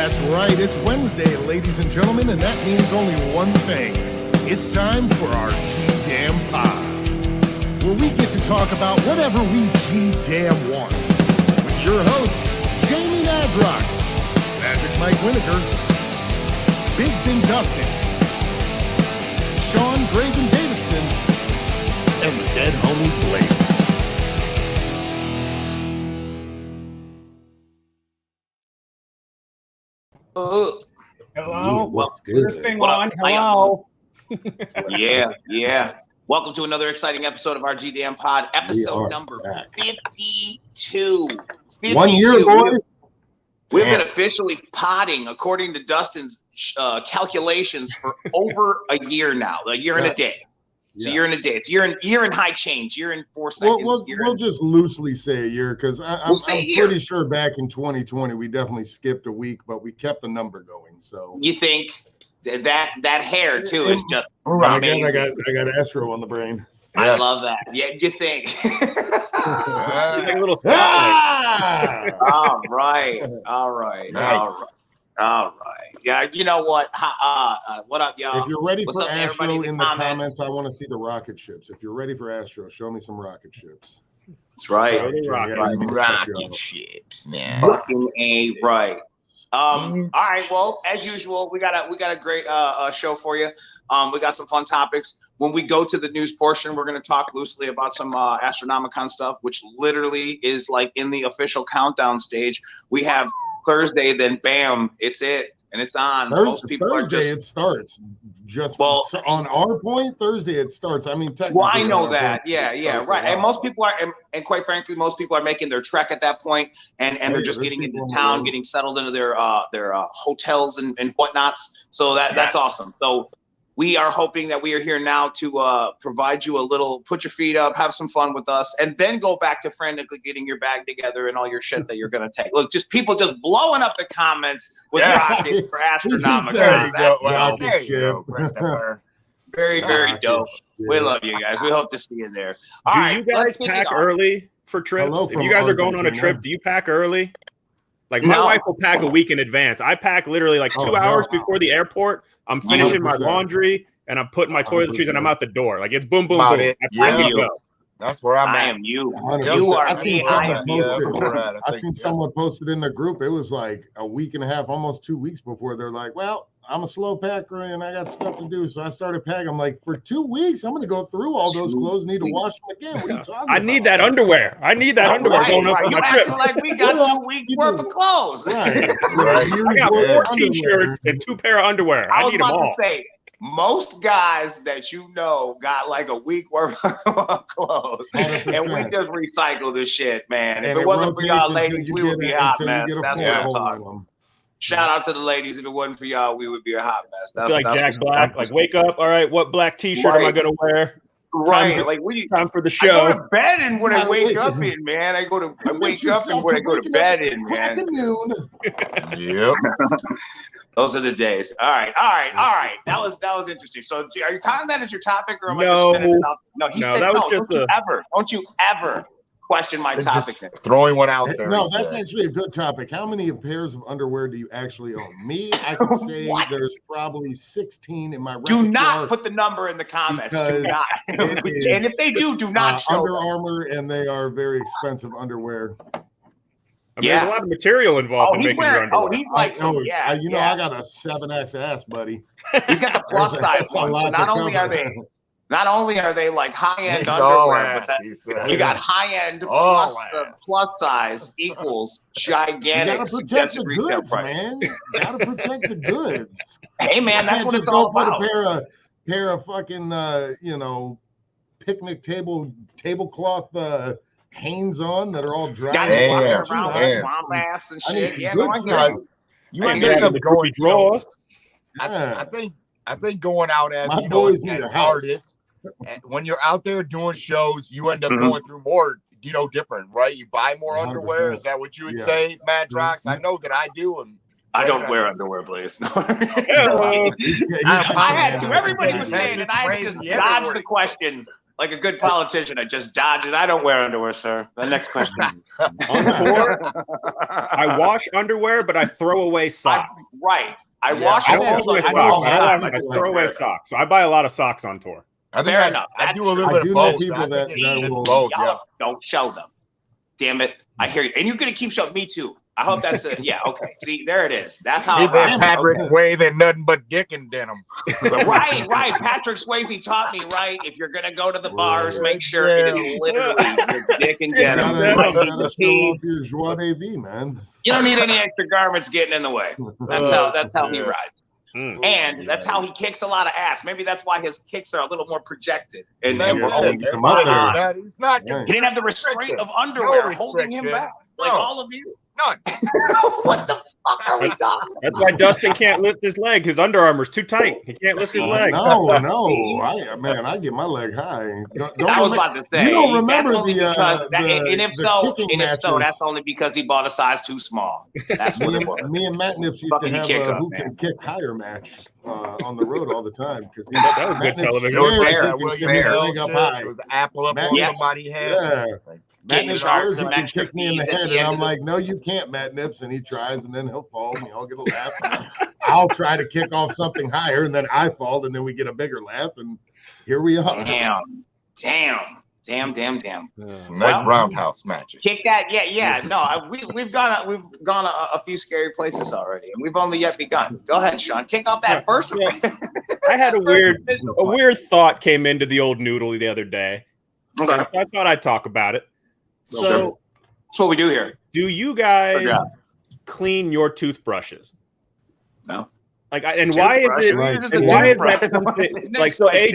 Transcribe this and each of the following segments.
That's right, it's Wednesday, ladies and gentlemen, and that means only one thing. It's time for our G-Damn Pod, where we get to talk about whatever we G-Damn want. With your host, Jamie Madrox, Magic Mike Winokur, Big Thing Dustin, Sean Draven Davidson, and the dead homie Blake. Hello. What's Is good? this thing on? Hello. Yeah. Welcome to another exciting episode of our GDM Pod, episode number back. 52. 52. 1 year, boys. We've been officially podding, according to Dustin's calculations, for over a year now. A year and a day. It's a year and a day. It's year in high change. Year in 4 seconds. We'll just loosely say a year because I'm pretty sure back in 2020 we definitely skipped a week, but we kept the number going. So you think that hair too is just amazing. I got Astro on the brain. I love that. Yeah, you think? A little All right. Nice. All right. Yeah, you know what? What up, y'all? If you're ready What's for up, Astro everybody in the comments, I want to see the rocket ships. If you're ready for Astro, show me some rocket ships. That's right. rocket ships, man. Fucking A right. All right. Well, as usual, we got a great show for you. We got some fun topics. When we go to the news portion, we're going to talk loosely about some Astronomicon stuff, which literally is like in the official countdown stage. We have Thursday, then bam, it's it, and it's on. Most people Thursday it starts. On our point, Thursday it starts. I mean, technically. Well, I know that. Yeah, right. And most people are, and quite frankly, most people are making their trek at that point, and they're just getting into town, getting settled into their hotels and whatnots. So that's awesome. So we are hoping that we are here now to provide you a little, put your feet up, have some fun with us, and then go back to frantically getting your bag together and all your shit that you're going to take. Look, just people just blowing up the comments with rockets for Astronomicon. There you go. Rocket ship. Very, very dope. We love you guys. We hope to see you there. All right, you guys pack early for trips? If you guys are going on a trip, do you pack early? Like my wife will pack a week in advance. I pack literally like 2 hours before the airport. I'm finishing my laundry and I'm putting my toiletries and I'm out the door. Like it's boom, boom, boom. That's where I'm at. I am you. You are I seen me. I seen someone posted in the group. It was like a week and a half, almost 2 weeks before. They're like, well, I'm a slow packer and I got stuff to do. So I started packing. I'm like, for 2 weeks, I'm going to go through all those clothes, need to wash them again. What are you talking about? I need that underwear. Going up on my trip. Like we got 2 weeks worth of clothes. Right. I got 4 t-shirts and 2 pair of underwear. I need them all. To say, most guys that you know got like a week worth of clothes, 100%. And we just recycle this shit, man. If it wasn't for y'all ladies, we would be a hot mess. That's what I'm talking about. Shout out to the ladies. If it wasn't for y'all, we would be a hot mess. That's like Jack Black. Like, wake up. All right, what black t-shirt am I going to wear? Time for the show. I go to bed and when I wake up in, man. I wake up and when I go to bed in, man. Yep. Those are the days. All right. That was interesting. So, are you counting that as your topic, or am I just spinning it out? No, he said no. Don't you ever question my topic. Throwing one out there. No, that's actually a good topic. How many pairs of underwear do you actually own? Me, I can say there's probably 16 in my repertoire. Do not put the number in the comments. Do not. And if they do not show Under Armour, and they are very expensive underwear. I mean, there's a lot of material involved in making your underwear. Oh, he's like, I got a 7X ass, buddy. He's got the plus size ones. So not only are they like high-end underwear, but you got high-end plus size equals gigantic suggested retail price. Man. You gotta protect the goods. Hey, man, that's what it's all about. Put a pair of fucking picnic tablecloth Hanes on that are all dry. Around swamp ass and shit. You end up going draws. I think going out as as artists, when you're out there doing shows, you end up going through more, different, right? You buy more underwear. 100%. Is that what you would say, Madrox? I know that I do. And I don't wear underwear, please. No. I had to. Everybody was saying it. I had to just dodge the question. Like a good politician, I just dodge it. I don't wear underwear, sir. The next question. On tour, I wash underwear, but I throw away socks. I wash I don't wash socks. I throw away socks. So I buy a lot of socks on tour. Fair enough. I do a little bit of both. It's both. Yeah. Don't show them. Damn it. I hear you. And you're going to keep showing me too. I hope that's the, okay. See, there it is. That's how Patrick Swayze ain't nothing but dick and denim. Right. Patrick Swayze taught me, right? If you're going to go to the bars, make sure it is literally the dick and denim. You gotta show off your joie de vivre, man. You don't need any extra garments getting in the way. That's how he rides. And that's how he kicks a lot of ass. Maybe that's why his kicks are a little more projected. And we're only he's not. He didn't have the restraint of underwear holding him back, like all of you. None. What the fuck are we talking? That's why Dustin can't lift his leg. His Under Armour's too tight. He can't lift his leg. No. I get my leg high. I was about to say. You don't remember that's only because he bought a size too small. That's what it was. Me and Matt Nips used to have a who can kick higher match on the road all the time because that was good television. It was apple up on somebody's head. Yeah. Matt Nips can kick me in the head, and I'm like, no, you can't, Matt Nips. And he tries, and then he'll fall, and we all get a laugh. I'll try to kick off something higher, and then I fall, and then we get a bigger laugh, and here we are. Damn. Nice roundhouse matches. Kick that, yeah. No, we've gone a few scary places already, and we've only yet begun. Go ahead, Sean. Kick off that first one. I had a weird thought came into the old noodle the other day. Okay. I thought I'd talk about it. So that's what we do here. Do you guys clean your toothbrushes? No. Why is that something like so? A,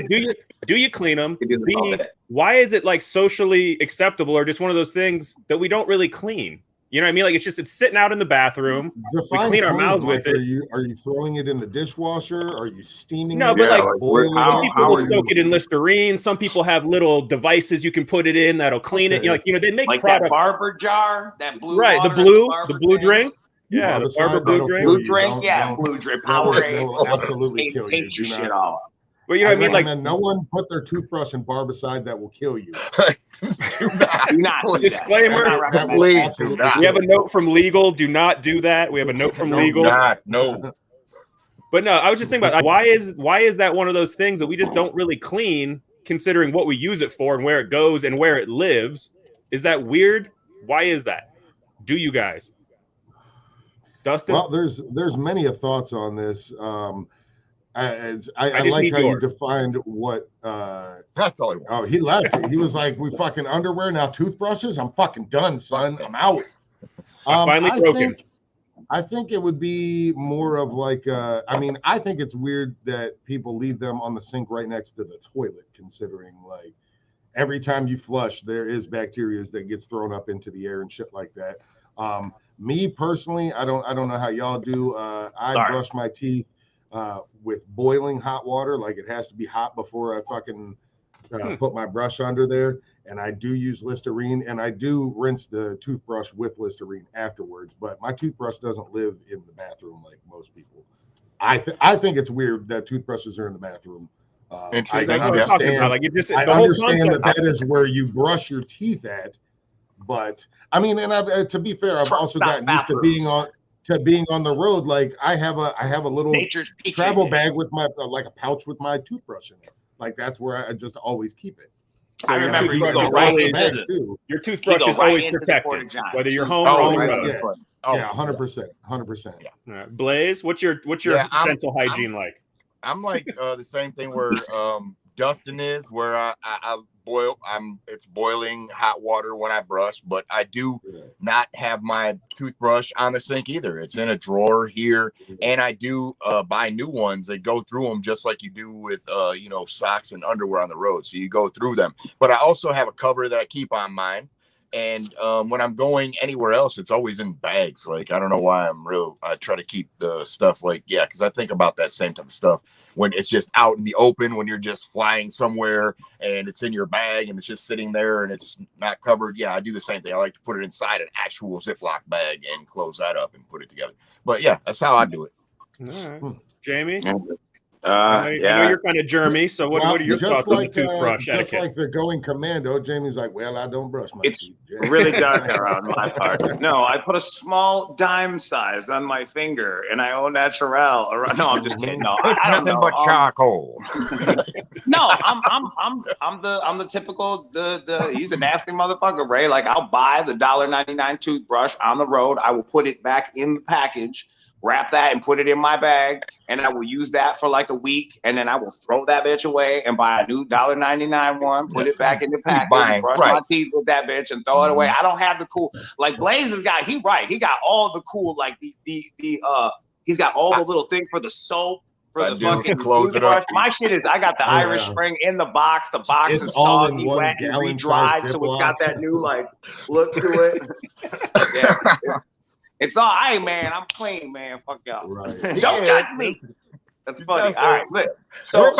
do you clean them? B, why is it like socially acceptable or just one of those things that we don't really clean? You know what I mean? Like it's sitting out in the bathroom. We clean our mouths with it. Are you throwing it in the dishwasher? Are you steaming it? No, but some people will soak it in Listerine. Some people have little devices you can put it in that'll clean it. They make like product. That barber jar, that blue. Right, the blue drink. Yeah, the barber blue drink. Blue drink, blue drink. Powerade. Absolutely kill you. Do shit off. Well, you know what I mean? Like, no one put their toothbrush in barbicide that will kill you. Do not. Disclaimer. Please do not. We have a note from legal. Do not do that. We have a note from legal. No. But no, I was just thinking about why is that one of those things that we just don't really clean, considering what we use it for and where it goes and where it lives? Is that weird? Why is that? Do you guys? Dustin? Well, there's many thoughts on this. I like how you defined what. That's all he wants. Oh, he left. He was like, "We fucking underwear now, toothbrushes. I'm fucking done, son. I'm out." I finally broken. I think it would be more of like. I think it's weird that people leave them on the sink right next to the toilet, considering like every time you flush, there is bacteria that gets thrown up into the air and shit like that. Me personally, I don't know how y'all do. I brush my teeth with boiling hot water. Like it has to be hot before I fucking put my brush under there. And I do use Listerine, and I do rinse the toothbrush with Listerine afterwards. But my toothbrush doesn't live in the bathroom like most people. I think it's weird that toothbrushes are in the bathroom. I understand that is where you brush your teeth at. But I mean, and to be fair, I've also gotten used to being on the road. Like I have a little travel bag with my like a pouch with my toothbrush in it. Like that's where I just always keep it. So I remember your toothbrush is always protected, whether you're home or on the road. Yeah, 100%. Yeah. Blaze, what's your dental hygiene like? I'm like the same thing where Dustin is, where I boil. It's boiling hot water when I brush, but I do not have my toothbrush on the sink either. It's in a drawer here, and I do buy new ones that go through them just like you do with socks and underwear on the road. So you go through them, but I also have a cover that I keep on mine. And when I'm going anywhere else, it's always in bags. Like, I don't know why I try to keep the stuff because I think about that same type of stuff when it's just out in the open, when you're just flying somewhere and it's in your bag and it's just sitting there and it's not covered. Yeah, I do the same thing. I like to put it inside an actual Ziploc bag and close that up and put it together. But yeah, that's how I do it. All right. Jamie? I know you're kind of germy, so what are your thoughts on the toothbrush etiquette? Just like they're going commando, Jamie's like, well, I don't brush my teeth. It's really dark around my parts. No, I put a small dime size on my finger, and I au naturel. No, I'm just kidding. No, it's nothing but charcoal. No, I'm the typical he's a nasty motherfucker, Ray. Like, I'll buy the $1.99 toothbrush on the road. I will put it back in the package, wrap that and put it in my bag, and I will use that for like a week, and then I will throw that bitch away and buy a new $1.99 one, put it back in the package, brush my teeth with that bitch and throw it away. I don't have the cool, like Blaze has got, he got all the cool, like he's got all the little thing for the soap, for the fucking close it up. My shit is, I got the Irish Spring in the box. The box is soggy, wet, and re-dried, so it's got that new like look to it. It's all right, man. I'm clean, man. Fuck y'all. Right. Don't judge me. That's funny. All right, look. So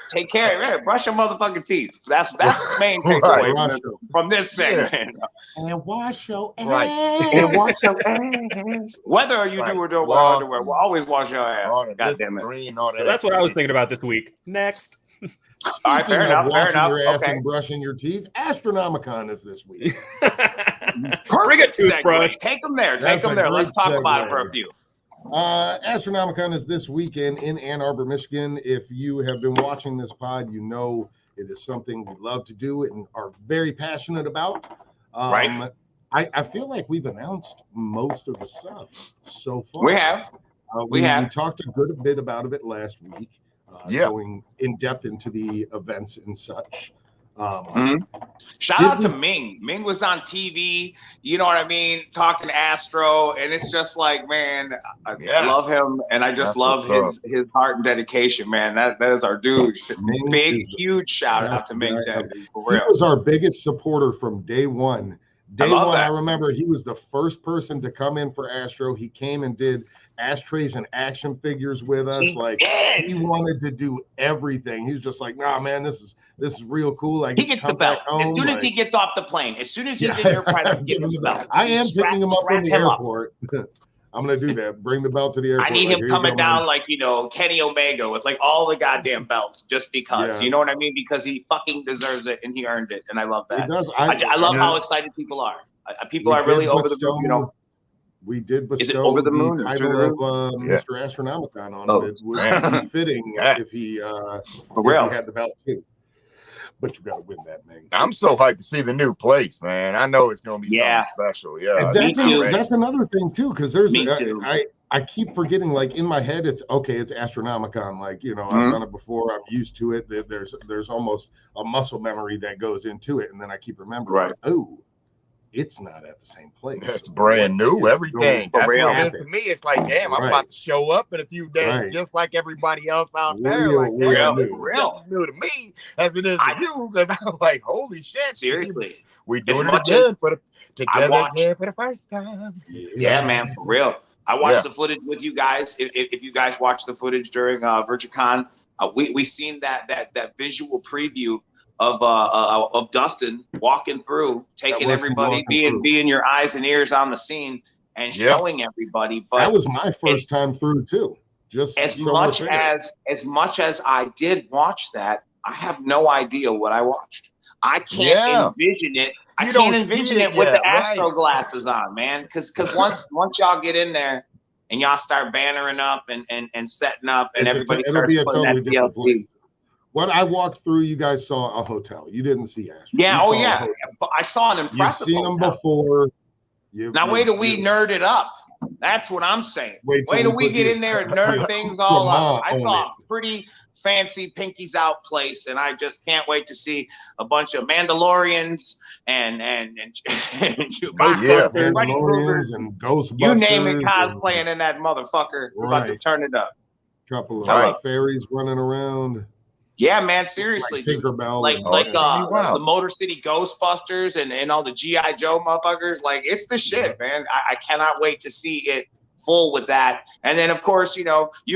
take care. Right, brush your motherfucking teeth. That's the main takeaway from this segment. And wash your ass. Right. And wash your ass. Whether you do or don't wear underwear, we'll always wash your ass. God damn it. So that's what I was thinking about this week. Next. All right, fair enough. Washing your ass and brushing your teeth. Astronomicon is this week. Bring a toothbrush. Take them there. Let's talk about it for a few. Astronomicon is this weekend in Ann Arbor, Michigan. If you have been watching this pod, you know it is something we love to do and are very passionate about. Right. I feel like we've announced most of the stuff so far. We have. We talked a good bit about it last week. Going in depth into the events and such. Shout out to Ming. Ming was on TV, you know what I mean, talking Astro, and it's just like, man, I love him, and I just love his heart and dedication, man. That is our dude. Huge shout out to Ming. For real. He was our biggest supporter from day one. I remember he was the first person to come in for Astro. He came and did ashtrays and action figures with us. He wanted to do everything. He was just like, nah, man, this is real cool. He gets the belt as soon as he gets off the plane. As soon as he's in your presence, give him the belt. I am picking him up from the airport. I'm gonna do that. Bring the belt to the airport. I need him coming down like, Kenny Omega with like all the goddamn belts, just because. You know what I mean? Because he fucking deserves it and he earned it, and I love that. He does. I love how excited people are. People are really over the moon. We did bestow the title of Mr. Astronomicon on him. It would be fitting if he had the belt too. But you got to win that, man. I'm so hyped to see the new place, man. I know it's going to be something special. Yeah, that's another thing too, because there's I keep forgetting. Like in my head, it's Astronomicon. Like I've done it before. I'm used to it. There's almost a muscle memory that goes into it, and then I keep remembering. Oh, it's not at the same place. It's brand new, everything. That's what it is to me. It's like, damn, I'm about to show up in a few days, just like everybody else out there. Like, damn, this is just as new to me as it is to you. Because I'm like, holy shit. Seriously. We doing it again, but together again for the first time. Yeah, man, for real. I watched the footage with you guys. If you guys watched the footage during VirtuCon, we seen that visual preview of Dustin walking through, taking everybody, being your eyes and ears on the scene and showing everybody. But that was my first time through too. Just as much as I did watch that, I have no idea what I watched. I can't envision it. I can't envision it with the Astro glasses on, man. Because once y'all get in there and y'all start bannering up and setting up and everybody starts putting that DLC. When I walked through, you guys saw a hotel. You didn't see Astro. Yeah, but I saw an impressive You've seen them before. Now wait till we nerd it up. That's what I'm saying. Wait till we get in there and nerd things all up. I saw a pretty fancy Pinkies Out place, and I just can't wait to see a bunch of Mandalorians and Mandalorians and Ghostbusters. You name it, cosplaying in that motherfucker. We're about to turn it up. Couple of fairies running around. Yeah, man, seriously. Like Tinkerbell. The Motor City Ghostbusters and all the G.I. Joe motherfuckers. Like, it's the shit, man. I cannot wait to see it full with that. And then, of course, you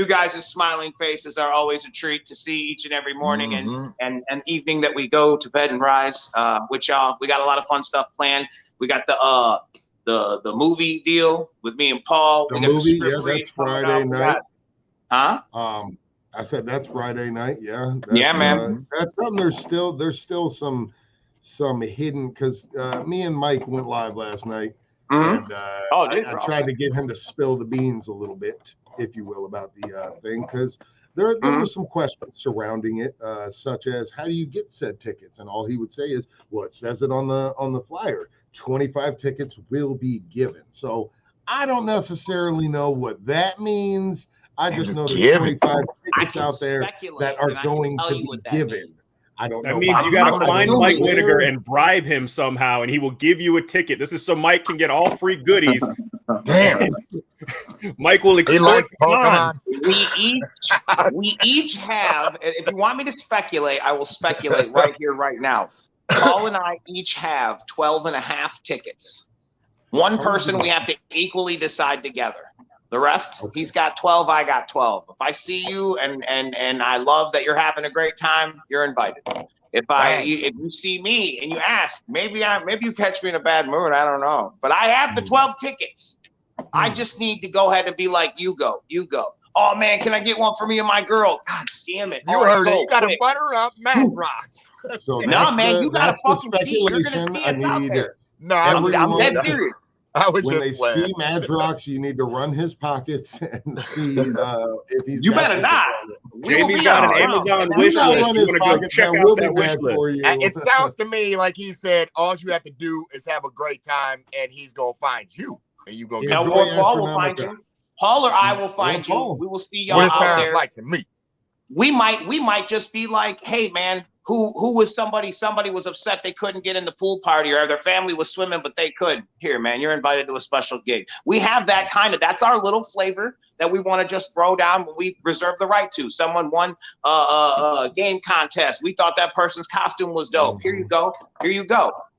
guys' smiling faces are always a treat to see each and every morning and evening that we go to bed and rise with y'all. We got a lot of fun stuff planned. We got the movie deal with me and Paul. That's Friday night. Huh? I said that's Friday night. Yeah, yeah, man. That's something. There's still some hidden because me and Mike went live last night, and I tried to get him to spill the beans a little bit, if you will, about the thing because there were some questions surrounding it, such as how do you get said tickets, and all he would say is, well, it says it on the flyer. 25 tickets will be given. So I don't necessarily know what that means. I just know there's 25 tickets out there that are going to be given. I don't know. That means you got to find Mike Winnegar and bribe him somehow, and he will give you a ticket. This is so Mike can get all free goodies. Damn. Mike will extort We each have, if you want me to speculate, I will speculate right here, right now. Paul and I each have 12 and a half tickets. One person we have to equally decide together. The rest, he's got 12, I got 12. If I see you and I love that you're having a great time, you're invited. If you see me and you ask, maybe you catch me in a bad mood, I don't know. But I have the 12 tickets. I just need to go ahead and be like, you go. Oh man, can I get one for me and my girl? God damn it. You heard it. You gotta butter up Mad Rock. So no, man, you gotta fucking see. You're gonna see us out there. No, I'm dead serious. When they see Madrox, you need to run his pockets and see if he's. You better not. Jamie's got an Amazon wish list. You want to go check out that wish list? It sounds to me like he said, all you have to do is have a great time, and he's gonna find you, and you gonna. Paul will find you. Paul or I will find you. We will see y'all out there. Like to me. We might just be like, hey man, who was somebody was upset they couldn't get in the pool party, or their family was swimming but they couldn't. Here, man, you're invited to a special gig. We have that that's our little flavor that we want to just throw down when we reserve the right to. Someone won a game contest. We thought that person's costume was dope. Here you go.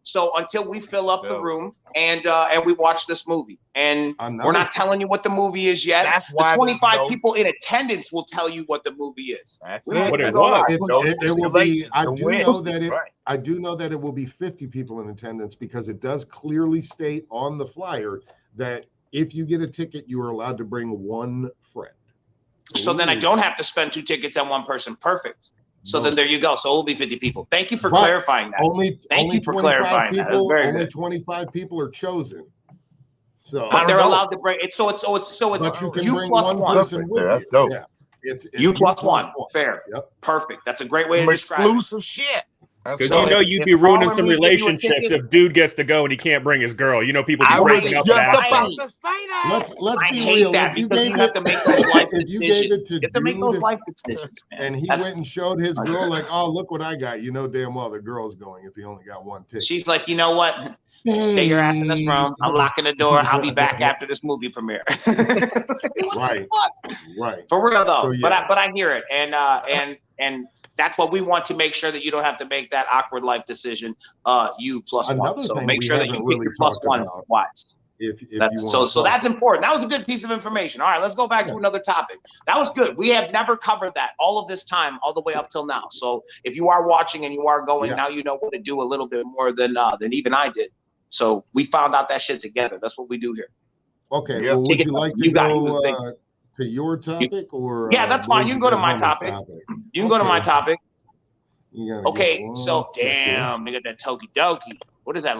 So until we fill up the room and we watch this movie, and we're not telling you what the movie is yet. That's why the 25 people in attendance will tell you what the movie is. That's what it was. It will be. I do know that it will be 50 people in attendance because it does clearly state on the flyer that if you get a ticket, you are allowed to bring one friend. So then I don't have to spend 2 tickets on one person. Perfect. So then there you go. So it will be 50 people. Thank you for clarifying that. Thank you for clarifying that. Only 25 people are chosen. So but they're allowed to bring it. So it's you plus one. That's dope. Yeah. It's you plus one. Fair. Yep. Perfect. That's a great way to describe it. Exclusive shit. Because you'd be ruining some relationships if dude gets to go and he can't bring his girl. You know, people be breaking up. About to say that. Let's I be hate real. that because you have to make those life decisions. You have to make those life decisions, man. And he went and showed his girl like, oh, look what I got. You know damn well the girl's going if he only got one ticket. She's like, you know what? Stay your ass in this room. I'm locking the door. I'll be back after this movie premiere. Right. For real though. So, yeah. But I hear it, and that's what we want to make sure that you don't have to make that awkward life decision. You plus one. So make sure that you pick your plus one wise. So that's important. That was a good piece of information. All right, let's go back to another topic. That was good. We have never covered that all of this time, all the way up till now. So if you are watching and you are going, now you know what to do a little bit more than even I did. So we found out that shit together. That's what we do here. Okay. Well, would you like to go to your topic or? Yeah, that's fine. You can go to my topic. You can go to my topic. Okay. So damn, they got that Toki Doki. What is that?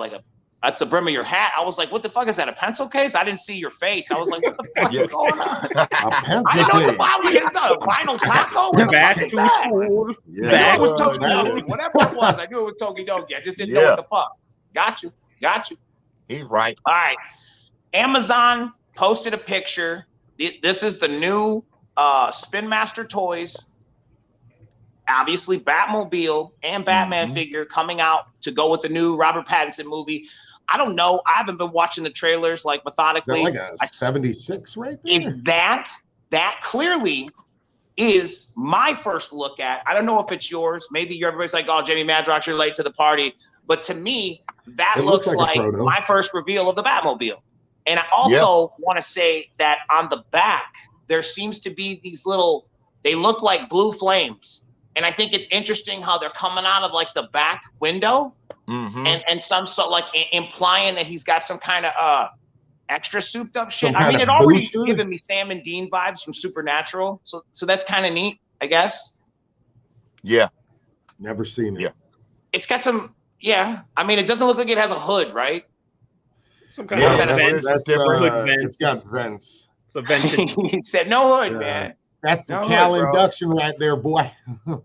That's the brim of your hat. I was like, what the fuck is that? A pencil case? I didn't see your face. I was like, what the fuck is going on? A pencil I didn't know what the fuck. A vinyl taco? Back to school. Yeah, it was Toki Doki. Whatever it was, I knew it was Toki Doki. I just didn't know what the fuck. Got you. He's right. All right. Amazon posted a picture. This is the new Spin Master Toys. Obviously, Batmobile and Batman figure coming out to go with the new Robert Pattinson movie. I don't know. I haven't been watching the trailers methodically. Is that like a 76 right there? Is that clearly is my first look at. I don't know if it's yours. Maybe everybody's like, oh, Jamie Madrox, you're late to the party. But to me, that looks like my first reveal of the Batmobile. And I also want to say that on the back, there seems to be these they look like blue flames. And I think it's interesting how they're coming out of the back window and some implying that he's got some kind of extra souped up shit. I mean, it already is giving me Sam and Dean vibes from Supernatural. So that's kind of neat. I guess. Yeah. Never seen it. Yeah. It's got some. Yeah. I mean, it doesn't look like it has a hood, right? Some kind of vent. That's different. It's got vents. It's a vented. He said no hood, man. That's no the Cal hood, induction right there, boy.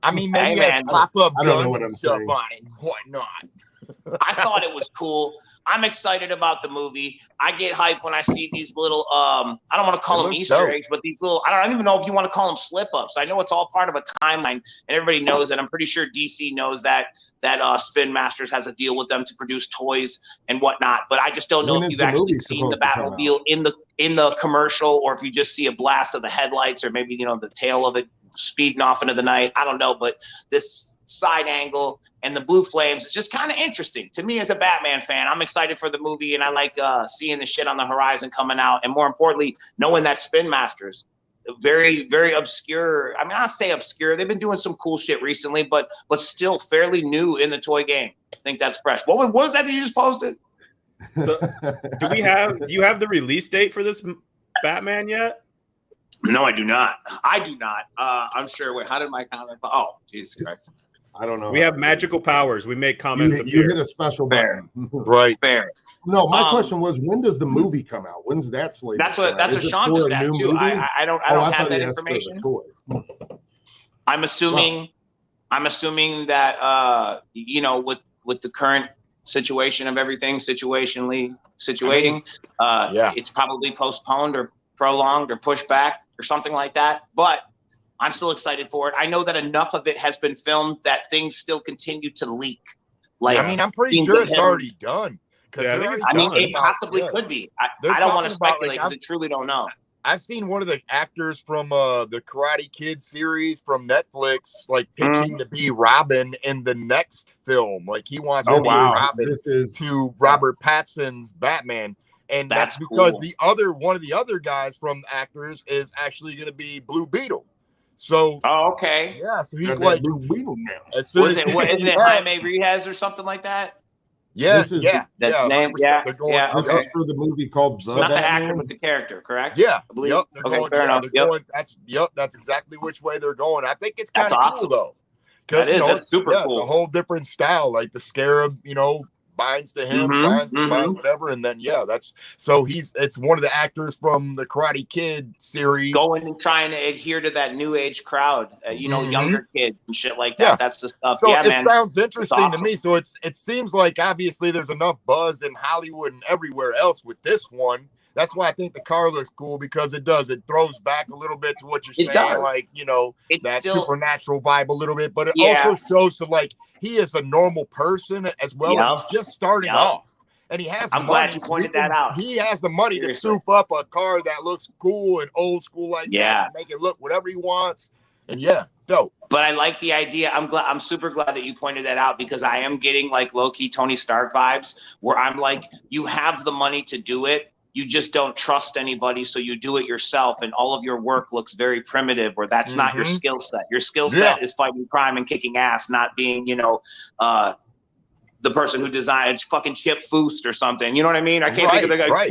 I mean, maybe it has pop-up guns and stuff saying. on it and whatnot. I thought it was cool. I'm excited about the movie. I get hyped when I see these little, I don't want to call them Easter eggs, but these little, I don't even know if you want to call them slip-ups. I know it's all part of a timeline, and everybody knows that. I'm pretty sure DC knows that Spin Masters has a deal with them to produce toys and whatnot. But I just don't know if you've actually seen the Batmobile in the commercial, or if you just see a blast of the headlights, or maybe, the tail of it speeding off into the night. I don't know, but this side angle and the blue flames, it's just kind of interesting to me as a Batman fan. I'm excited for the movie, and I like seeing the shit on the horizon coming out, and more importantly, knowing that Spin Masters, very, very obscure. I mean, I'll say obscure. They've been doing some cool shit recently, but still fairly new in the toy game. I think that's fresh. What was that you just posted? So, do you have the release date for this Batman yet? No, I do not. I'm sure. Wait, how did my comment? Oh, Jesus Christ. I don't know. We have magical powers. We make comments. You hit a special button. Right. Fair. No, my question was, when does the movie come out? When's that slated? That's what Sean just asked too. I don't have that information. I'm assuming that with the current situation of everything, situating, it's probably postponed or prolonged or pushed back or something like that. But I'm still excited for it. I know that enough of it has been filmed that things still continue to leak. Like, I mean, I'm pretty sure it's already done. It possibly could be. I don't want to speculate because I truly don't know. I've seen one of the actors from the Karate Kid series from Netflix, like pitching to be Robin in the next film. Like he wants to be Robin to Robert Pattinson's Batman. And that's because cool. One of the other guys from the actors is actually going to be Blue Beetle. So, okay, yeah. So he's like Blue Beetle now. Isn't it Jaime Reyes or something like that? Yeah, This is for the movie called The Not Batman. the actor, but the character, correct? Yeah. I believe. Yep. Fair enough. That's exactly which way they're going. I think it's kind of awesome. cool though. That's super cool. It's a whole different style. Like the Scarab, binds to him, whatever, and then it's one of the actors from the Karate Kid series going and trying to adhere to that new age crowd, younger kids and shit like that. That's the stuff. So it sounds interesting to me. So it seems like obviously there's enough buzz in Hollywood and everywhere else with this one. That's why I think the car looks cool, because it throws back a little bit to what you're saying, like, it's that still supernatural vibe a little bit, but it also shows to like, he is a normal person as well. He's just starting off, and he has. I'm glad you pointed that out. He has the money to soup up a car that looks cool and old school like that, and make it look whatever he wants. And dope. But I like the idea. I'm super glad that you pointed that out, because I am getting like low key Tony Stark vibes, where I'm like, you have the money to do it. You just don't trust anybody, so you do it yourself, and all of your work looks very primitive, where that's not your skill set. Your skill set is fighting crime and kicking ass, not being, the person who designed fucking Chip Foost or something. You know what I mean? I can't think of the guy.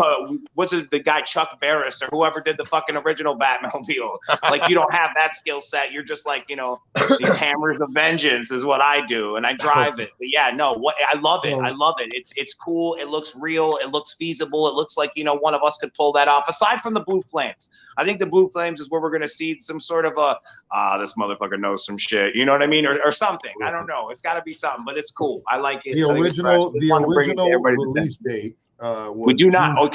What's the guy, Chuck Barris or whoever did the fucking original Batmobile? Like, you don't have that skill set. You're just like, these hammers of vengeance is what I do, and I drive it. But I love it. I love it. It's cool. It looks real. It looks feasible. It looks like, one of us could pull that off. Aside from the Blue Flames, I think the Blue Flames is where we're going to see some sort of this motherfucker knows some shit. You know what I mean? Or something. I don't know. It's got to be something, but it's cool. I like it. The original release date. We do not.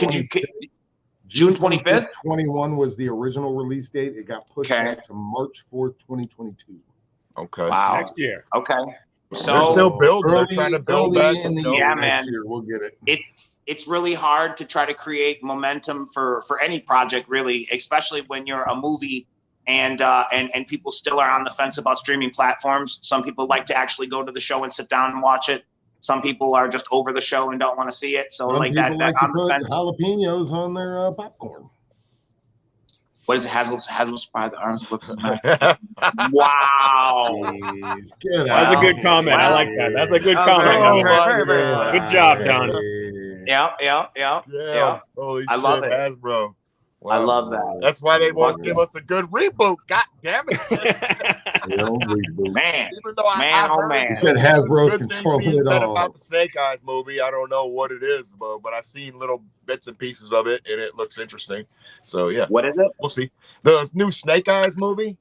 June 25th? 21 was the original release date. It got pushed back to March 4th, 2022. Okay. Wow. Next year. Okay. So they're still building. They're trying to build that. Man. Year, we'll get it. It's really hard to try to create momentum for any project, really, especially when you're a movie and people still are on the fence about streaming platforms. Some people like to actually go to the show and sit down and watch it. Some people are just over the show and don't want to see it. So Some people like to put jalapenos on their popcorn. What is it? Hazel's Pride, the arms. Wow. Jeez, that's a good comment. I like that. That's a good comment. Good job, Don. Yeah. Holy I love shit, it. Hasbro. Well, I love that. That's why they won't give us a good reboot. God damn it. Man. Even though I heard he said Hasbro's controlling it said all. about the Snake Eyes movie. I don't know what it is, but I've seen little bits and pieces of it, and it looks interesting. So, yeah. What is it? We'll see. The new Snake Eyes movie.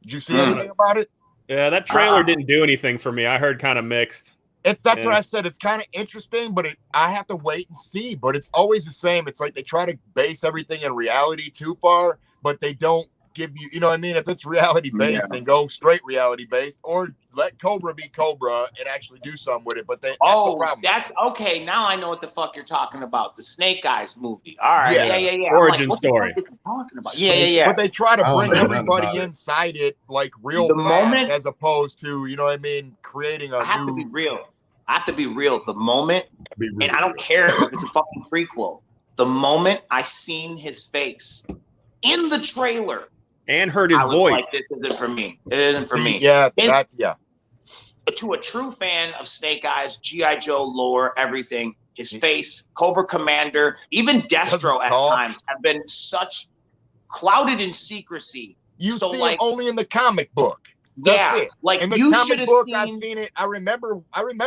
Did you see anything about it? Yeah, that trailer didn't do anything for me. I heard kind of mixed. That's what I said. It's kind of interesting, but I have to wait and see. But it's always the same. It's like they try to base everything in reality too far, but they don't give you, you know what I mean? If it's reality based, then go straight reality based, or let Cobra be Cobra and actually do something with it. But that's the problem. That's okay. Now I know what the fuck you're talking about. The Snake Eyes movie. All right. Yeah. Origin story. What the fuck is he talking about? Yeah. But they try to bring everybody inside it like real fast, as opposed to, you know what I mean, creating a I have to be real. I have to be real. The moment, and I don't care if it's a fucking prequel, the moment I seen his face in the trailer and heard his voice, like, this isn't for me. It isn't for me. Yeah, To a true fan of Snake Eyes, G.I. Joe lore, everything, his face, Cobra Commander, even Destro at times have been such clouded in secrecy. You see him only in the comic book. That's it. Like in the comic book, I've seen it. I remember having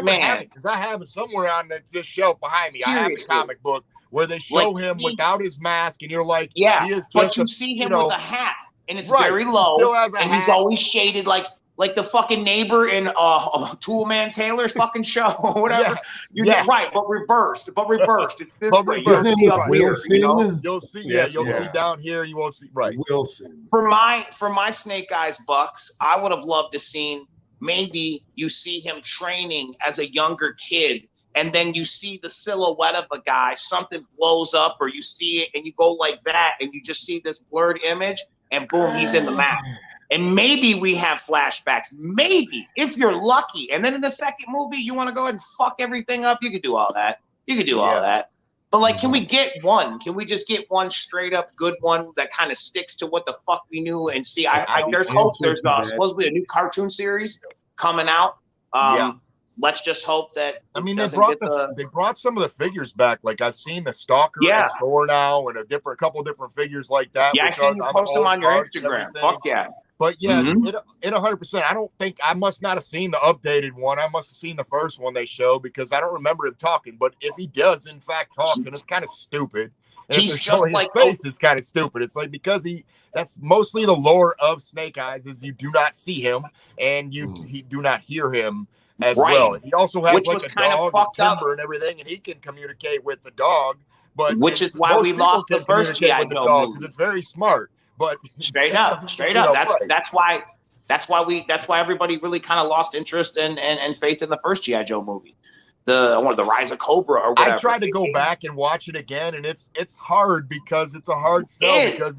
it because I have it somewhere on this shelf behind me. Seriously. I have the comic book where they show him without his mask, and you're like, he is but you see him with a hat, and it's very low, and he's always shaded like the fucking neighbor in Tool Man Taylor's fucking show or whatever. Right, but reversed. It's this way. You'll see up here, You'll see, you'll see down here, you won't see. Right. Wilson. For my Snake Eyes Bucks, I would have loved to seen maybe you see him training as a younger kid, and then you see the silhouette of a guy, something blows up, or you see it and you go like that, and you just see this blurred image, and boom, he's in the map. And maybe we have flashbacks. Maybe, if you're lucky. And then in the second movie, you want to go ahead and fuck everything up. You could do all that. All that. But like, can we get one? Can we just get one straight up good one that kind of sticks to what the fuck we knew and see? There's hope. There's supposedly a new cartoon series coming out. Let's just hope that. I mean, they brought some of the figures back. Like I've seen the Stalker in store now, and a couple different figures like that. Yeah, I seen you post them on your Instagram. Fuck yeah. But yeah, it 100%. I don't think I must not have seen the updated one. I must have seen the first one they showed because I don't remember him talking. But if he does in fact talk, then it's kind of stupid. And he's if they're showing his face, it's kind of stupid. It's like because that's mostly the lore of Snake Eyes is you do not see him and you do not hear him as well. He also has like a dog and timber and everything, and he can communicate with the dog. But which is why we lost the first G.I. Joe movie because it's very smart. But straight up. That's why everybody really kind of lost interest and faith in the first G.I. Joe movie, the Rise of Cobra or whatever. I tried to go back and watch it again, and it's hard because it's a hard sell because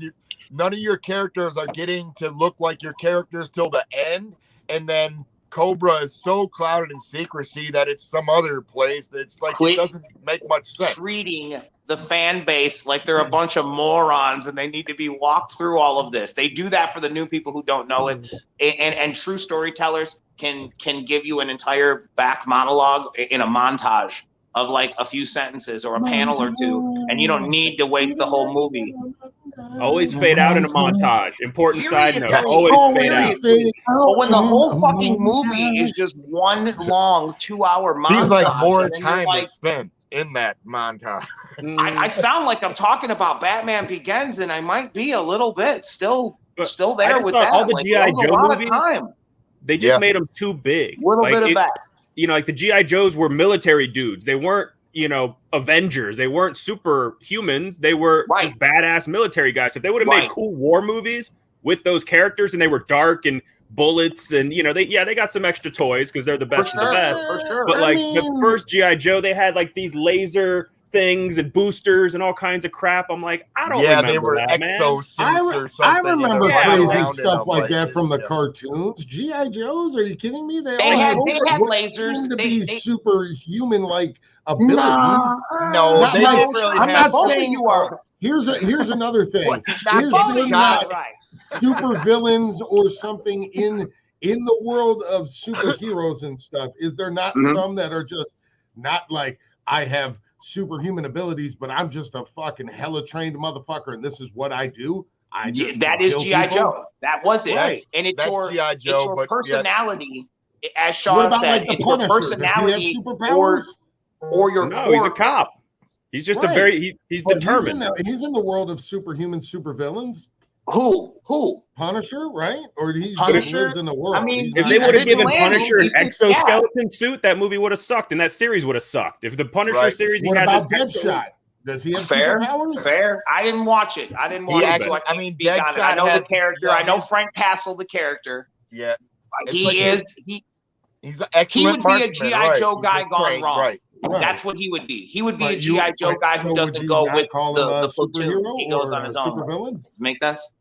none of your characters are getting to look like your characters till the end, and then Cobra is so clouded in secrecy that it's some other place. It's like it doesn't make much sense. Treating the fan base like they're a bunch of morons and they need to be walked through all of this. They do that for the new people who don't know it. And true storytellers can give you an entire back monologue in a montage of like a few sentences or a panel or two, and you don't need to wait the whole movie. Always fade out in a montage. Important side note. Always fade out. But when the whole fucking movie is just one long 2-hour montage, seems like more time is spent in that montage. I sound like I'm talking about Batman Begins, and I might be a little bit still there with that. All the G.I. Joe movies, they just made them too big. A little bit of that. You know, like the G.I. Joes were military dudes. They weren't, Avengers. They weren't superhumans. They were just badass military guys. If they would have made cool war movies with those characters and they were dark and bullets and, they got some extra toys because they're the best of the best. For sure. But the first G.I. Joe, they had like these laser things and boosters and all kinds of crap. I'm like, I don't remember they were that, exosuits or something. I remember crazy stuff like that from the cartoons. G.I. Joes, are you kidding me? They all had lasers. Seemed to be superhuman-like abilities. No, they didn't really I'm have. not saying you are. Here's another thing. Is there not super villains or something in the world of superheroes and stuff? Is there not some that are just not like, I have superhuman abilities, but I'm just a fucking hella trained motherfucker, and this is what I do. That is G.I. Joe. That was it. Right. And it's That's G.I. Joe, it's your personality, as What Sean about, said, like, the it's your Punisher? personality Does he have superpowers? or your No, he's a cop. He's just he's But determined. He's in the world of superhuman supervillains. Who? Punisher, right? Or he just Punisher? lives in the world. I mean, If he's they would have a given vigilante. Punisher an He's just- exoskeleton suit, that movie would have sucked, and that series would have sucked. If the Punisher series, What he about had this Deadshot? Does he have Fair. superpowers? Fair. I didn't watch it. I didn't watch it. So I mean, speak on it. I Deadshot know has- the character. yeah, I know he's- Frank Castle, the character. Yeah. He's an excellent he would be a marksman, G.I. right. Joe He's guy just gone trained, wrong. right. That's what he would be. He would be But a G.I. Joe guy who so doesn't would you go not with call him the a platoon. superhero He goes or on a his own. supervillain? Make sense?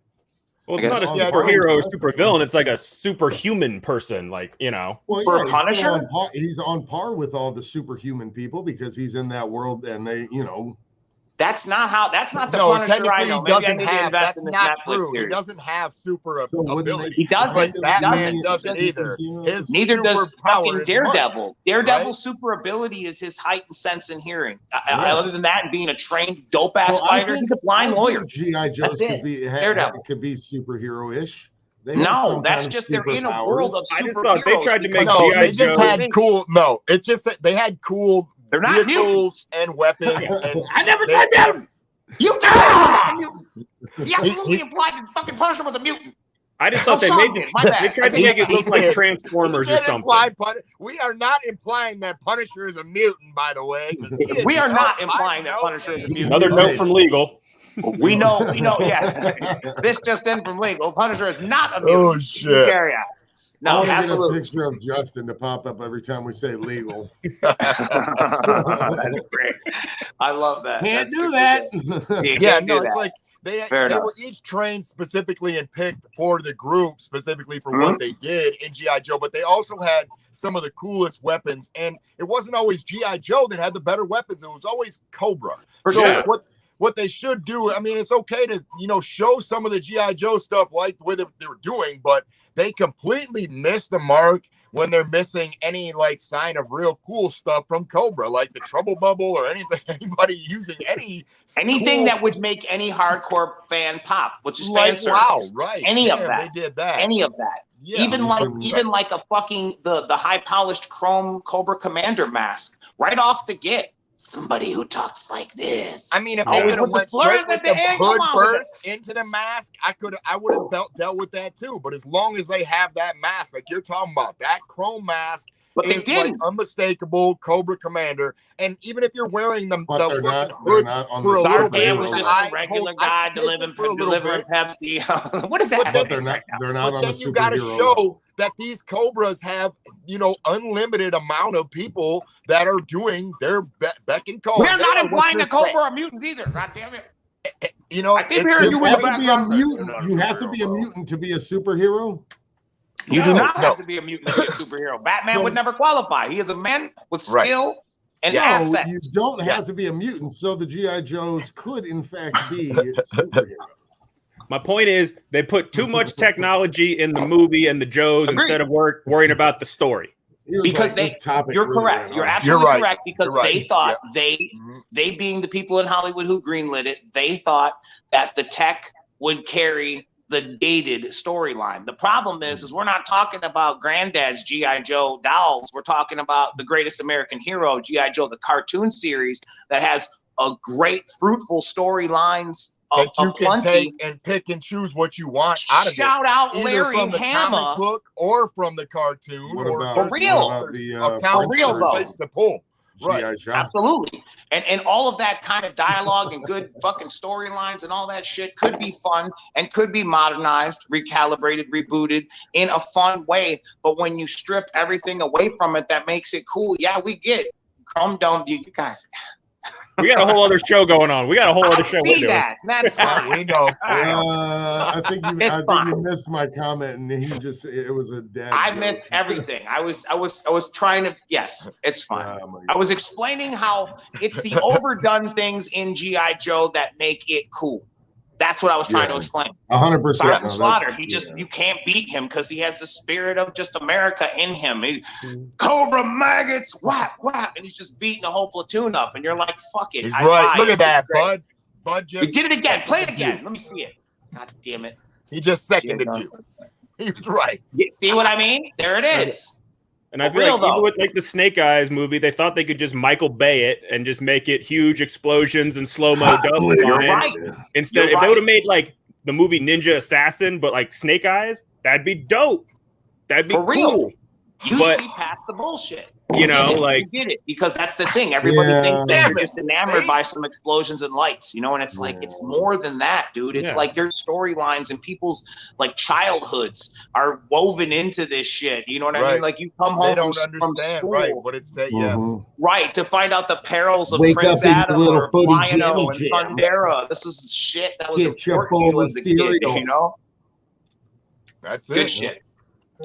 Well, it's I not a guess. Yeah, superhero, it's supervillain. It's like a superhuman person, like, you know. Well, For yeah, Punisher? he's on par with all the superhuman people because he's in that world, and they, That's not the No, Punisher I technically know. he Maybe I doesn't need to have. invest That's in this not Netflix true. He series. doesn't have super wouldn't ability. He doesn't. Like He Batman doesn't. doesn't either. His Neither does superpower fucking is Daredevil. money, Daredevil's right? super ability is his heightened sense and hearing. Yeah. Other than that, and being a trained dope ass So fighter, he's a blind lawyer. GI Joes That's it. Daredevil. could be superhero-ish. They have No, some that's kind of just they're in a world of superpowers. I just thought they superheroes tried to make because- No, G.I. they just Joe- had cool. No, it's just that they had cool They're not vehicles and weapons. And I never they- said that. You He absolutely He- implied that fucking Punisher was a mutant. I just thought they Sean made did. My bad. they tried to I make think it look like did. Transformers He or did something. imply we are not implying that Punisher is a mutant, by the way. 'Cause he is We are not I implying that know Punisher is a he- mutant. Another note from legal. We know, yeah. This just in from legal. Punisher is not a mutant. Oh shit! Carry on. I No, want to get a absolutely. picture of Justin to pop up every time we say legal. That's great. I love that. Can't That's do super that. good. You Yeah, can't no, do it's that. like they Fair enough. were each trained specifically and picked for the group, specifically for Mm-hmm. what they did in G.I. Joe, but they also had some of the coolest weapons. And it wasn't always G.I. Joe that had the better weapons. It was always Cobra. For So sure. what they should do, I mean, it's okay to, show some of the G.I. Joe stuff like the way that they were doing, but they completely missed the mark when they're missing any like sign of real cool stuff from Cobra, like the trouble bubble or anybody using Anything cool, that would make any hardcore fan pop, which is fan like, service. wow, right. Any of Damn, that. They did that. Any of that. Yeah, even like a fucking the high polished chrome Cobra Commander mask right off the get. Somebody who talks like this. I mean, if they Always could have with the went slurs straight at with the the end, hood come on with first into the mask, I would have dealt with that too. But as long as they have that mask, like you're talking about, that chrome mask But they is like didn't. unmistakable Cobra Commander. And even if you're wearing the But they're fucking not hood on for the a little Darth bit, Vader with was the just eye a regular holes, I guy can take it for a little delivering bit. Pepsi. What is that? But they're not But on then the you got to superhero show level. that these Cobras have, unlimited amount of people that are doing their beck and call. We're They not are what implying you're that Cobra saying. are mutants either. God damn it. I keep hearing You you in the have to be a background. mutant. You have to be a mutant to be a superhero. You do not No. have to be a mutant to be a superhero. Batman would never qualify. He is a man with Right. skill and No, assets. you don't have Yes. to be a mutant. So the GI Joes could, in fact, be superheroes. My point is, they put too much technology in the movie and the Joes Agreed. instead of worrying about the story. Here's Because this topic You're really correct. went You're on. absolutely You're right. correct because You're right. they thought Mhm. they being the people in Hollywood who greenlit it, they thought that the tech would carry the dated storyline. The problem is we're not talking about Granddad's G.I. Joe dolls. We're talking about the greatest American hero, G.I. Joe, the cartoon series that has a great, fruitful storylines that you can plenty. take and pick and choose what you want out of Shout out it, either Larry from the Hama. comic book or from the cartoon, What or about- For real. what about the, account For real, though. place to pull. Right. G.I. Joe? Absolutely. And all of that kind of dialogue and good fucking storylines and all that shit could be fun and could be modernized, recalibrated, rebooted in a fun way. But when you strip everything away from it, that makes it cool. Yeah, we get Chrome Dome. You guys. We got a whole other show going on. We got a whole I other show we're see doing. that. That's fine. We know. I think It's you fine. missed my comment, and it was a dead. I joke. missed everything. I was trying to. Yes, it's fine. Oh, my I was explaining how it's the overdone things in G.I. Joe that make it cool. That's what I was trying to explain. 100%. Sergeant Slaughter, you can't beat him because he has the spirit of just America in him. Cobra maggots, whap, whap, and he's just beating a whole platoon up. And you're like, fuck it. He's right. Look at that, Bud. Bud just he did it again. Play it again. Let me see it. God damn it. He just seconded you. He was right. See what I mean? There it is. And I feel like even with like the Snake Eyes movie, they thought they could just Michael Bay it and just make it huge explosions and slow-mo double. You're right. Instead, if they would have made like the movie Ninja Assassin, but like Snake Eyes, that'd be dope. That'd be For real. cool. You see past the bullshit. You know, like you get it because that's the thing. Everybody thinks they're just enamored by some explosions and lights, you know, and it's like it's more than that, dude. It's like their storylines and people's like childhoods are woven into this shit. You know what I mean? Like you come home from school, right? What it's that, right, to find out the perils of Prince Adam or Lion-O and Thundera. This is shit that was important to you as a kid, you know. That's it. Good shit.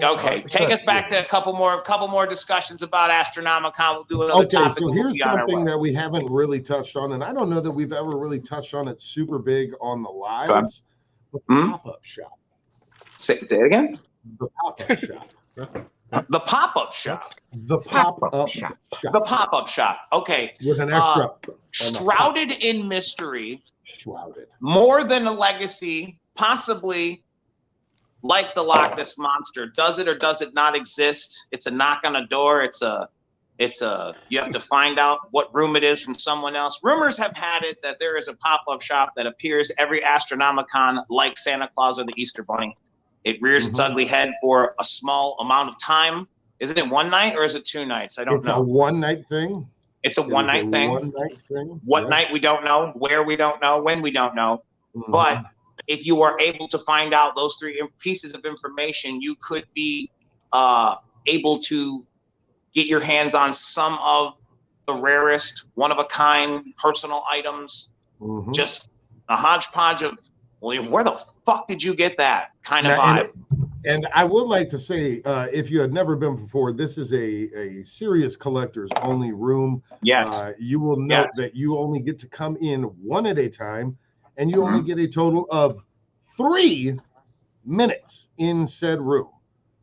Okay, take us back to a couple more discussions about Astronomicon. We'll do another topic. So here's something that we haven't really touched on, and I don't know that we've ever really touched on it super big on the lives. The pop-up shop. Say it again. The pop-up shop. The pop-up shop. The pop-up shop. The pop-up shop. Okay. With an extra. Shrouded in mystery. Shrouded. More than a legacy, possibly. Like the Loch Ness Monster, does it or does it not exist? It's a knock on a door. It's a. You have to find out what room it is from someone else. Rumors have had it that there is a pop-up shop that appears every Astronomicon, like Santa Claus or the Easter Bunny. It rears its ugly head for a small amount of time. Isn't it one night or is it 2 nights? I don't know. It's a one-night thing. It's a one-night thing. One-night thing. What night we don't know, where we don't know, when we don't know, but. If you are able to find out those 3 pieces of information, you could be able to get your hands on some of the rarest, one-of-a-kind personal items. Just a hodgepodge of, William, where the fuck did you get that kind of vibe? And I would like to say, if you had never been before, this is a serious collectors only room. Yes. You will note that you only get to come in one at a time. And you only get a total of 3 minutes in said room.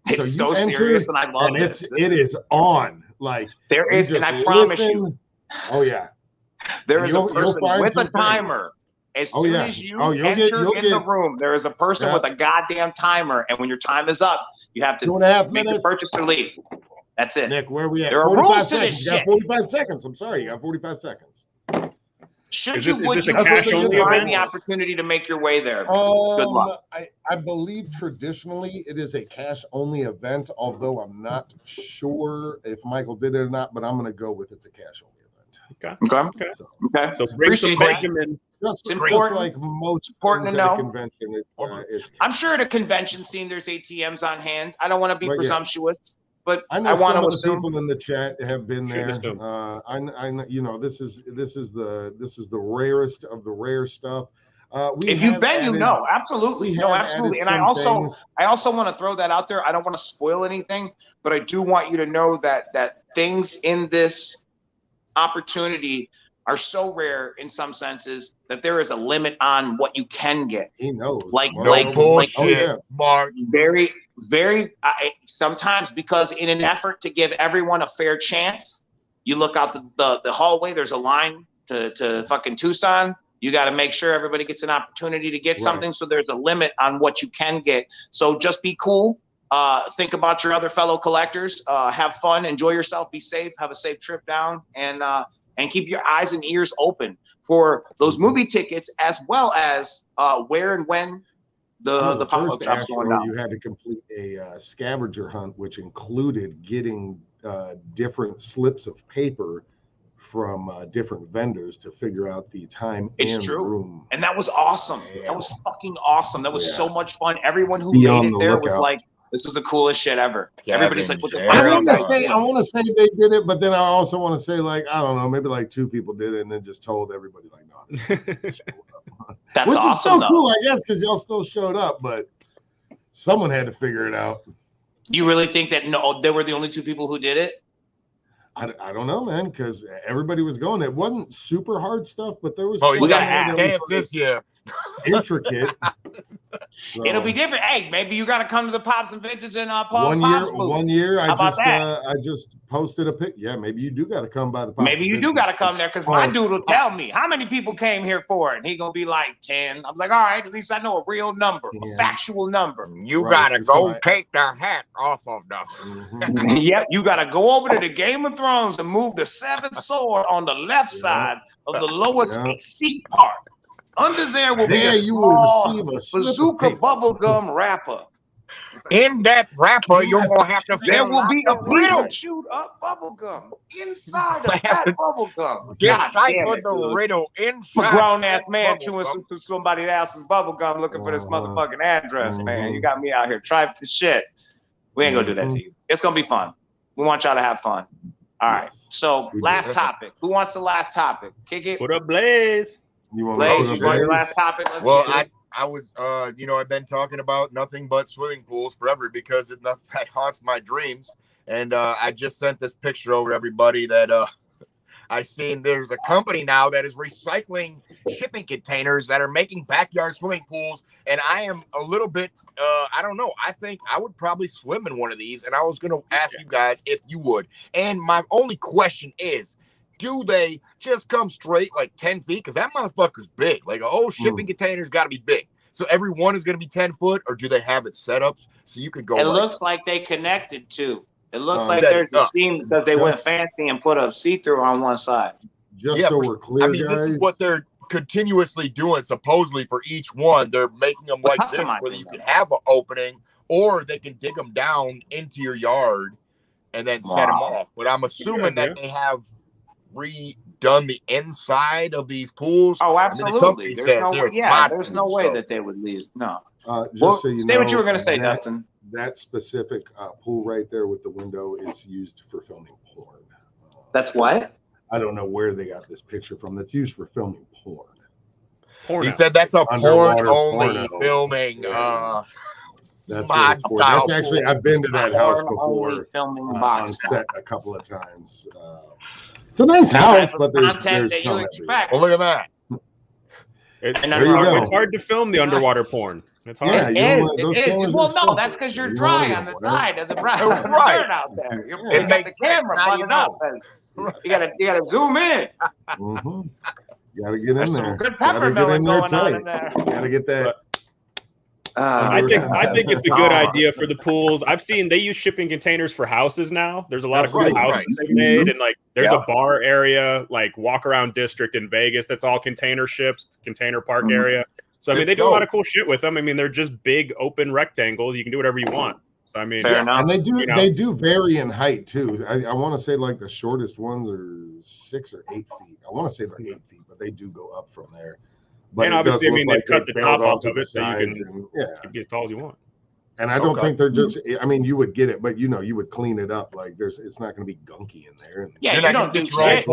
It's so serious, and I love this. It is on. Like there is, and I promise you. Oh yeah, there is a person with a timer. As soon as you enter in the room, there is a person with a goddamn timer, and when your time is up, you have to make the purchase or leave. That's it. Nick, where are we at? There are rules to this shit. You got 45 seconds. I'm sorry, you got 45 seconds. Would you find the opportunity to make your way there? Good luck. I believe traditionally it is a cash-only event, although I'm not sure if Michael did it or not, but I'm going to go with it's a cash-only event. Okay. So bring some Benjamin. Just like most important to know. Convention, I'm sure at a convention scene there's ATMs on hand. I don't want to be presumptuous. But I know some of the people in the chat have been there. I you know, this is the rarest of the rare stuff. If you've been, you know, absolutely, absolutely. And I also want to throw that out there. I don't want to spoil anything, but I do want you to know that things in this opportunity are so rare in some senses that there is a limit on what you can get. He knows. Like bullshit, Mark. Very sometimes, because in an effort to give everyone a fair chance, you look out the hallway, there's a line to fucking Tucson. You got to make sure everybody gets an opportunity to get something. So there's a limit on what you can get. So just be cool. Think about your other fellow collectors. Have fun. Enjoy yourself. Be safe. Have a safe trip down. And keep your eyes and ears open for those movie tickets, as well as where and when the pop-up shop's going down. You had to complete a scavenger hunt, which included getting different slips of paper from different vendors to figure out the time and room. And that was awesome. Yeah. That was fucking awesome. That was so much fun. Everyone who made it there was like, this was the coolest shit ever. Everybody's like, what the fuck? I want to say they did it, but then I also want to say, like, I don't know, maybe like 2 people did it and then just told everybody, like, no. That's which awesome, is so cool, I guess, because y'all still showed up, but someone had to figure it out. You really think that they were the only 2 people who did it? I don't know, man, because everybody was going. It wasn't super hard stuff, but there was. Oh, you got to ask this year. intricate. So, it'll be different. Hey, maybe you got to come to the Pops and Vintage and Paul's Pops booth. One year, I just posted a pic. Yeah, maybe you do got to come by the Pops. Maybe you do got to come there because my dude will tell me how many people came here for it. And he gonna be like 10. I'm like, all right, at least I know a real number, a factual number. You gotta go take the hat off of them. Yep, you gotta go over to the Game of Thrones and move the 7th sword on the left side of the lowest seat part. Under there will be a small bazooka bubblegum wrapper. In that wrapper, you're gonna have to. There will be a piece of chewed up bubblegum inside of that bubblegum. Decipher the riddle inside. A grown ass man chewing somebody else's bubblegum looking for this motherfucking address, man. You got me out here trying to shit. We ain't gonna do that to you. It's gonna be fun. We want y'all to have fun. All right. So last topic. Who wants the last topic? Kick it. Put up Blaze. You want your last topic? Well, I was, I've been talking about nothing but swimming pools forever because that haunts my dreams. And I just sent this picture over to everybody that I seen. There's a company now that is recycling shipping containers that are making backyard swimming pools. And I am a little bit, I don't know. I think I would probably swim in one of these. And I was going to ask you guys if you would. And my only question is, do they just come straight like 10 feet? Because that motherfucker's big. Like a whole shipping container's got to be big. So every one is going to be 10 foot, or do they have it set up so you can go? It looks like they connected to. It looks like there's a seam because they went fancy and put a see-through on one side. So we're clear, I mean, this is what they're continuously doing. Supposedly for each one, they're making them like this, where you can have an opening, or they can dig them down into your yard and then set them off. But I'm assuming that they have redone the inside of these pools. Oh, absolutely. There's no way that they would leave. No. So you say what you were going to say, Dustin. That specific pool right there with the window is used for filming porn. That's what? I don't know where they got this picture from. That's used for filming porn. He said that's a porn-only filming. That's actually, I've been to that house before on set a couple of times. It's a nice house, but there's that you expect. Well, look at that. It's hard to film the underwater porn. It's hard. Well, no, that's because you're dry on the side of the right out there. It makes the camera running up. You gotta zoom in. You gotta get in there. Some good pepper going on in there. You gotta get that. I think it's a good idea for the pools. I've seen they use shipping containers for houses now. There's a lot of cool houses they've made, and like there's a bar area, like walk around district in Vegas that's all container ships, container park area. So I mean, they do a lot of cool shit with them. I mean, they're just big open rectangles. You can do whatever you want. So I mean, and they do vary in height too. I want to say like the shortest ones are 6 or 8 feet. I want to say like 8 feet, but they do go up from there. But and obviously, I mean, they've cut the top off of it so you can be as tall as you want. And I don't think they're just, I mean, you would get it, but you would clean it up. Like it's not going to be gunky in there. Yeah, you don't get shit.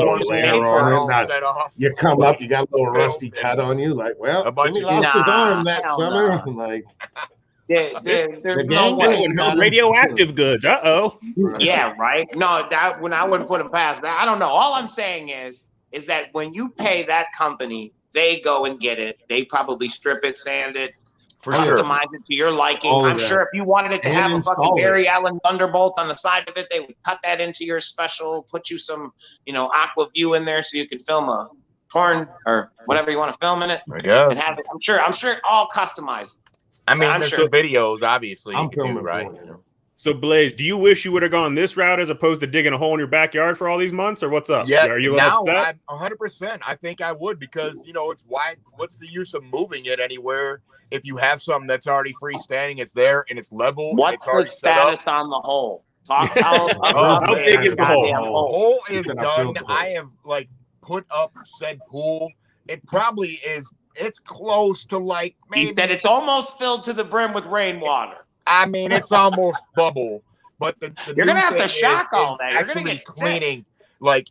You come up, you got a little rusty cut on you. Like, well, he lost his arm that summer. Like, this one held radioactive goods. Yeah, right. No, when I wouldn't put him past that. I don't know. All I'm saying is that when you pay that company, they go and get it. They probably strip it, sand it, customize it to your liking. I'm sure if you wanted it to have a fucking Barry Allen Thunderbolt on the side of it, they would cut that into your special, put you some, Aqua View in there so you could film a porn or whatever you want to film in it. Yes. And have it. I'm sure all customized. I mean, there's some videos, obviously. I'm filming right. So, Blaze, do you wish you would have gone this route as opposed to digging a hole in your backyard for all these months, or what's up? Yes, are you now I'm 100%. I think I would because, it's why. What's the use of moving it anywhere if you have something that's already freestanding, it's there, and it's level? What's the status on the hole? How big is the hole? The hole is done. I have, put up said pool. It probably is. It's close to maybe. He said it's almost filled to the brim with rainwater. I mean, it's almost bubble, but you're gonna have to shock all that. You're gonna get cleaning,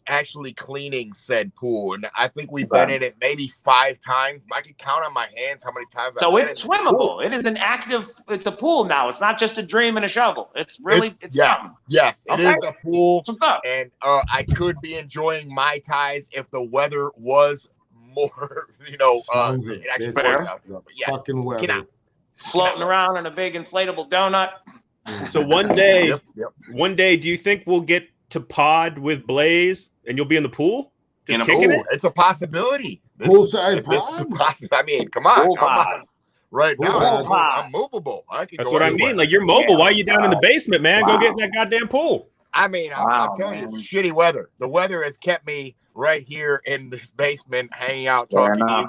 actually cleaning said pool, and I think we've been in it maybe 5 times. I can count on my hands how many times. So it's swimmable. It is an active. It's a pool now. It's not just a dream and a shovel. It's really something. Yes, it is a pool, and I could be enjoying Mai Tais if the weather was more, experts out there. Yeah, fucking weather. Floating around in a big inflatable donut. So one day, do you think we'll get to pod with Blaze and you'll be in the pool? Just kicking it? It's a possibility. Poolside pod? I mean, come on. Right now, I'm movable. That's what I mean. Like, you're mobile. Why are you down in the basement, man? Go get in that goddamn pool. I mean, I'm telling you, it's shitty weather. The weather has kept me right here in this basement, hanging out, talking to you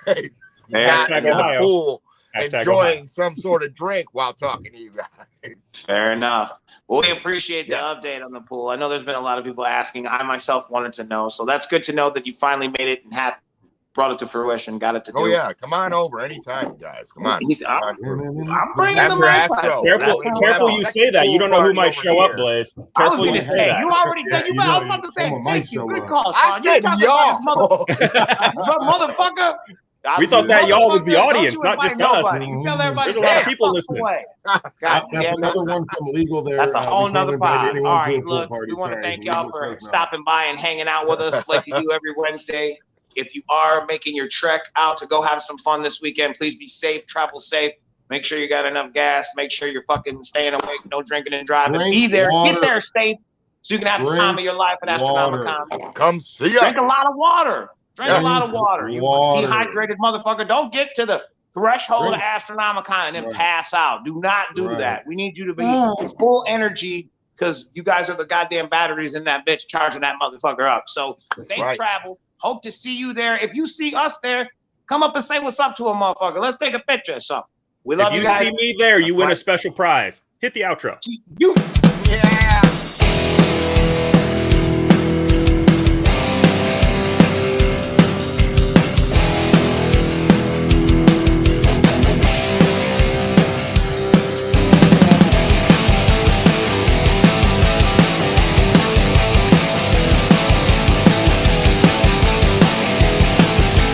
guys. Not in the pool, enjoying some sort of drink while talking to you guys. Fair enough. Well, we appreciate the update on the pool. I know there's been a lot of people asking. I myself wanted to know. So that's good to know that you finally made it and brought it to fruition, got it to do. Oh, yeah. Come on over anytime, you guys. Come on. I'm bringing them out. Careful you say that. You don't know who might show up, Blaze. Careful you say that. You already said you. I was about to say, thank you. Good call, Sean. I said y'all. Motherfucker. We thought that y'all was the audience, not just us. There's a lot of people listening. Got another one from Legal there. That's a whole nother pod. All right, look, we want to thank y'all for stopping by and hanging out with us like you do every Wednesday. If you are making your trek out to go have some fun this weekend, please be safe, travel safe. Make sure you got enough gas. Make sure you're fucking staying awake, no drinking and driving. Be there, get there safe, so you can have the time of your life at Astronomicon. Come see us. Drink a lot of water. Drink a lot of water. You dehydrated motherfucker. Don't get to the threshold of Astronomicon and then pass out. Do not do that. We need you to be full energy because you guys are the goddamn batteries in that bitch charging that motherfucker up. So safe travel. Hope to see you there. If you see us there, come up and say what's up to a motherfucker. Let's take a picture or something. We love you guys. If you see me there, you win a special prize. Hit the outro. You.